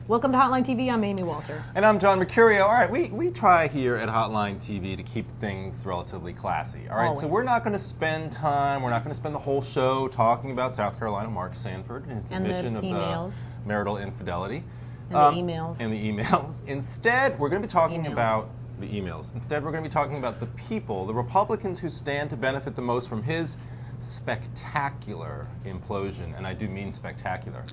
Welcome to Hotline TV. I'm Amy Walter. And I'm John Mercurio. All right, we try here at Hotline TV to keep things relatively classy. All right, Always. so we're not going to spend the whole show talking about South Carolina Mark Sanford and its admission of the marital infidelity. And the emails. And the emails. Instead, we're going to be talking Emails. about the emails. Instead, we're going to be talking about the people, the Republicans who stand to benefit the most from his spectacular implosion, and I do mean spectacular.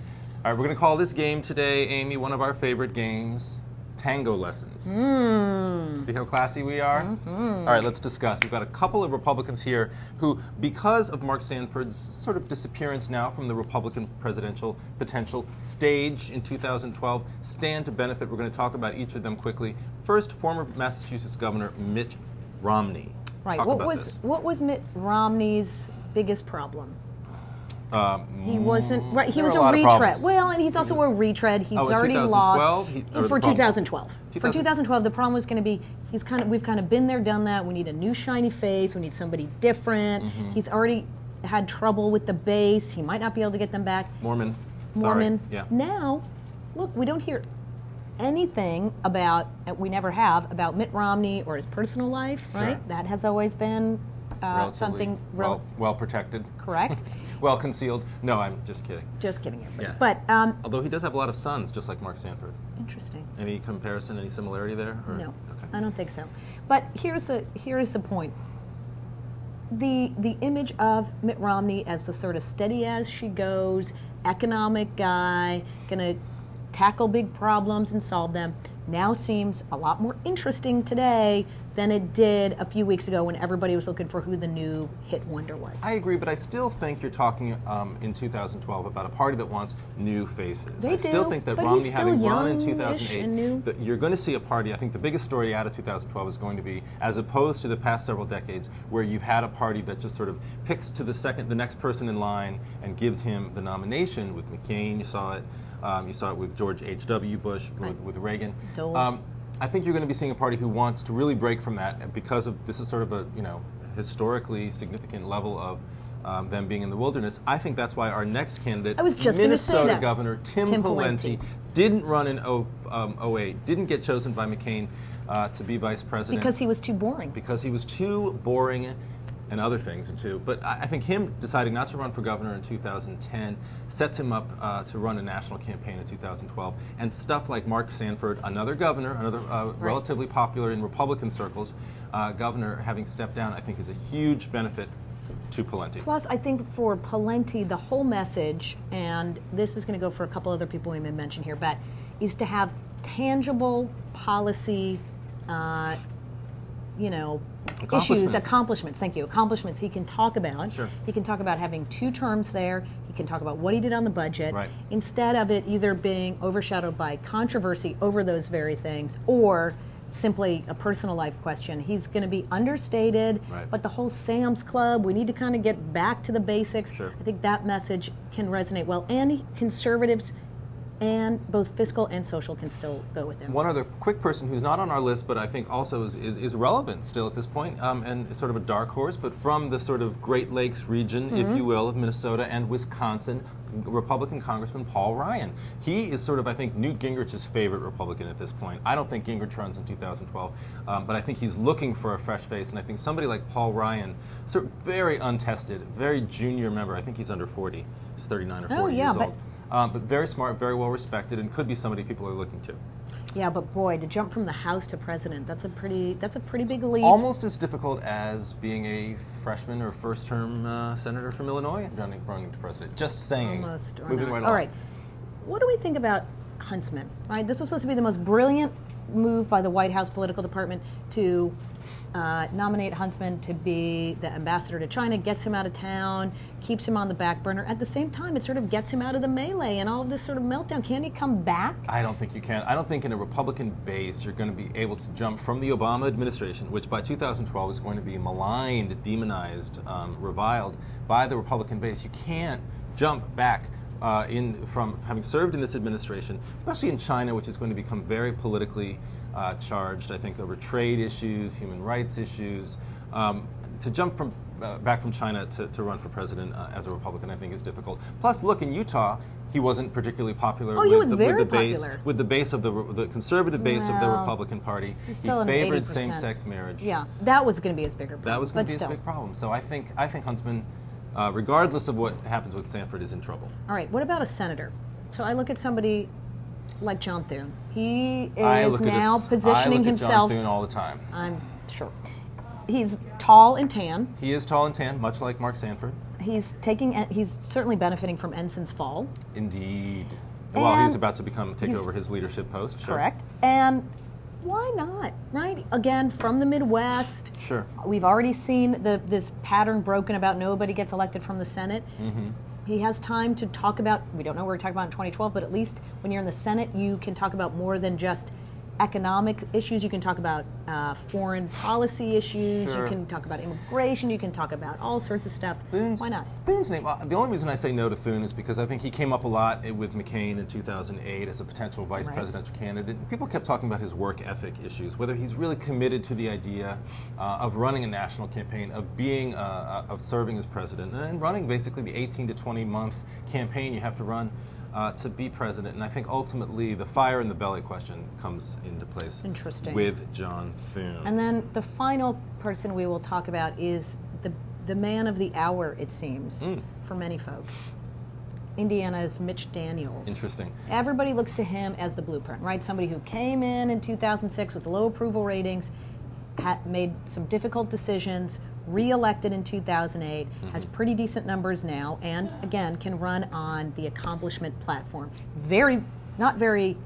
All right, we're going to call this game today, Amy, one of our favorite games, Tango Lessons. See how classy we are? All right, let's discuss. We've got a couple of Republicans here who, because of Mark Sanford's sort of disappearance now from the Republican presidential potential stage in 2012, stand to benefit. We're going to talk about each of them quickly. First, former Massachusetts Governor Mitt Romney. Right. Talk about this. What was Mitt Romney's biggest problem? He wasn't right. He was a retread. Well, and he's also a retread. He's already lost for 2012. For 2012, the problem was going to be we've kind of been there, done that. We need a new shiny face. We need somebody different. He's already had trouble with the base. He might not be able to get them back. Mormon. Yeah. Now, look, we don't hear anything about. We never have about Mitt Romney or his personal life. Right. Sure. That has always been something well protected. Correct. Well concealed. No, I'm just kidding. Just kidding, everybody. Yeah. But although he does have a lot of sons, just like Mark Sanford. Interesting. Any comparison, any similarity there? Or? No, Okay. I don't think so. But here's the point. The image of Mitt Romney as the sort of steady as she goes, economic guy, gonna tackle big problems and solve them, now seems a lot more interesting today than it did a few weeks ago when everybody was looking for who the new hit wonder was. I agree, but I still think you're talking in 2012 about a party that wants new faces. I still think that Romney, having run in 2008, that you're going to see a party. I think the biggest story out of 2012 is going to be, as opposed to the past several decades, where you've had a party that just sort of picks to the next person in line and gives him the nomination. With McCain, you saw it. You saw it with George H.W. Bush, with Reagan. I think you're going to be seeing a party who wants to really break from that because of this is sort of a historically significant level of them being in the wilderness. I think that's why our next candidate, Minnesota Governor Tim Pawlenty, didn't run in 08, didn't get chosen by McCain to be vice president. Because he was too boring. Because he was too boring. And other things too, but I think him deciding not to run for governor in 2010 sets him up to run a national campaign in 2012. And stuff like Mark Sanford, another governor, relatively popular in Republican circles, governor having stepped down, I think is a huge benefit to Pawlenty. Plus, I think for Pawlenty, the whole message, and this is going to go for a couple other people we may mention here, but is to have tangible policy, accomplishments. Thank you. Accomplishments he can talk about. Sure. He can talk about having 2 terms there. He can talk about what he did on the budget. Right. Instead of it either being overshadowed by controversy over those very things or simply a personal life question. He's going to be understated, but the whole Sam's Club, we need to kind of get back to the basics. Sure. I think that message can resonate well. And conservatives and both fiscal and social can still go with him. One other quick person who's not on our list, but I think also is relevant still at this point, and is sort of a dark horse, but from the sort of Great Lakes region, if you will, of Minnesota and Wisconsin, Republican Congressman Paul Ryan. He is sort of, I think, Newt Gingrich's favorite Republican at this point. I don't think Gingrich runs in 2012, but I think he's looking for a fresh face, and I think somebody like Paul Ryan, sort of very untested, very junior member, I think he's under 40, he's 39 or 40 years old. But very smart, very well respected, and could be somebody people are looking to. Yeah, but boy, to jump from the House to president, that's a pretty big leap. Almost as difficult as being a freshman or first-term senator from Illinois running to president. Just saying. Almost. Moving right along. All right. What do we think about Huntsman? Right. This was supposed to be the most brilliant move by the White House political department to nominate Huntsman to be the ambassador to China, gets him out of town, keeps him on the back burner. At the same time, it sort of gets him out of the melee and all of this sort of meltdown. Can he come back? I don't think you can. I don't think in a Republican base you're going to be able to jump from the Obama administration, which by 2012 is going to be maligned, demonized, reviled by the Republican base. You can't jump back from having served in this administration, especially in China, which is going to become very politically charged, I think, over trade issues, human rights issues. To jump from back from China to run for president as a Republican, I think is difficult. Plus, look, in Utah, he wasn't particularly popular with the base of the conservative base of the Republican Party. He's still he favored same-sex marriage. Yeah, that was going to be his bigger problem. That was going to be his big problem. So I think Huntsman, regardless of what happens with Sanford, is in trouble. All right, what about a senator? So I look at somebody like John Thune. He is now positioning himself. I look at John Thune all the time. I'm sure. He's tall and tan. He is tall and tan, much like Mark Sanford. He's certainly benefiting from Ensign's fall. Indeed. Well, he's about to take over his leadership post. Sure. Correct. And why not, right? Again, from the Midwest. Sure. We've already seen this pattern broken about nobody gets elected from the Senate. Mm-hmm. He has time to talk about, we don't know what we're talking about in 2012, but at least when you're in the Senate, you can talk about more than just economic issues. You can talk about foreign policy issues. Sure. You can talk about immigration. You can talk about all sorts of stuff. Why not? Thune's name. The only reason I say no to Thune is because I think he came up a lot with McCain in 2008 as a potential vice presidential candidate. People kept talking about his work ethic issues, whether he's really committed to the idea of running a national campaign, of being of serving as president, and running basically the 18 to 20 month campaign you have to run to be president. And I think ultimately the fire in the belly question comes into place with John Thune. And then the final person we will talk about is the man of the hour, it seems, for many folks. Indiana's Mitch Daniels. Interesting. Everybody looks to him as the blueprint, right? Somebody who came in 2006 with low approval ratings, made some difficult decisions, re-elected in 2008, has pretty decent numbers now, and again can run on the accomplishment platform. Not very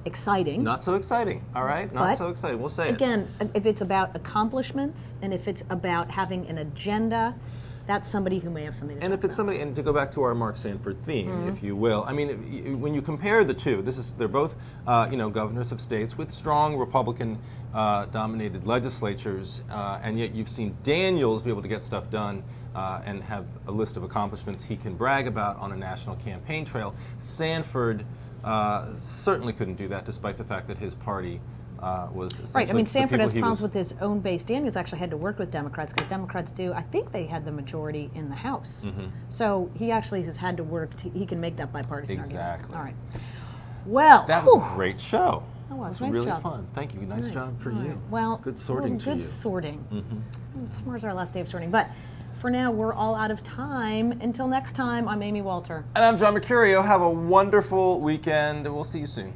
exciting. Not so exciting, all right? Not so exciting. We'll say again, if it's about accomplishments and if it's about having an agenda, that's somebody who may have something to talk about. And if it's somebody, and to go back to our Mark Sanford theme, if you will, I mean, when you compare the two, they're both, governors of states with strong Republican-dominated legislatures, and yet you've seen Daniels be able to get stuff done and have a list of accomplishments he can brag about on a national campaign trail. Sanford certainly couldn't do that, despite the fact that his party was essentially right. I mean, Sanford has problems with his own base. Daniels actually had to work with Democrats because Democrats I think they had the majority in the House. So he actually has had to work. He can make that bipartisan argument. All right. Well, that was a great show. That was nice really job. Fun. Thank you. Nice job for you. Well, good sorting to you. Good sorting. Tomorrow's our last day of sorting, but for now, we're all out of time. Until next time, I'm Amy Walter. And I'm John Mercurio. Have a wonderful weekend, and we'll see you soon.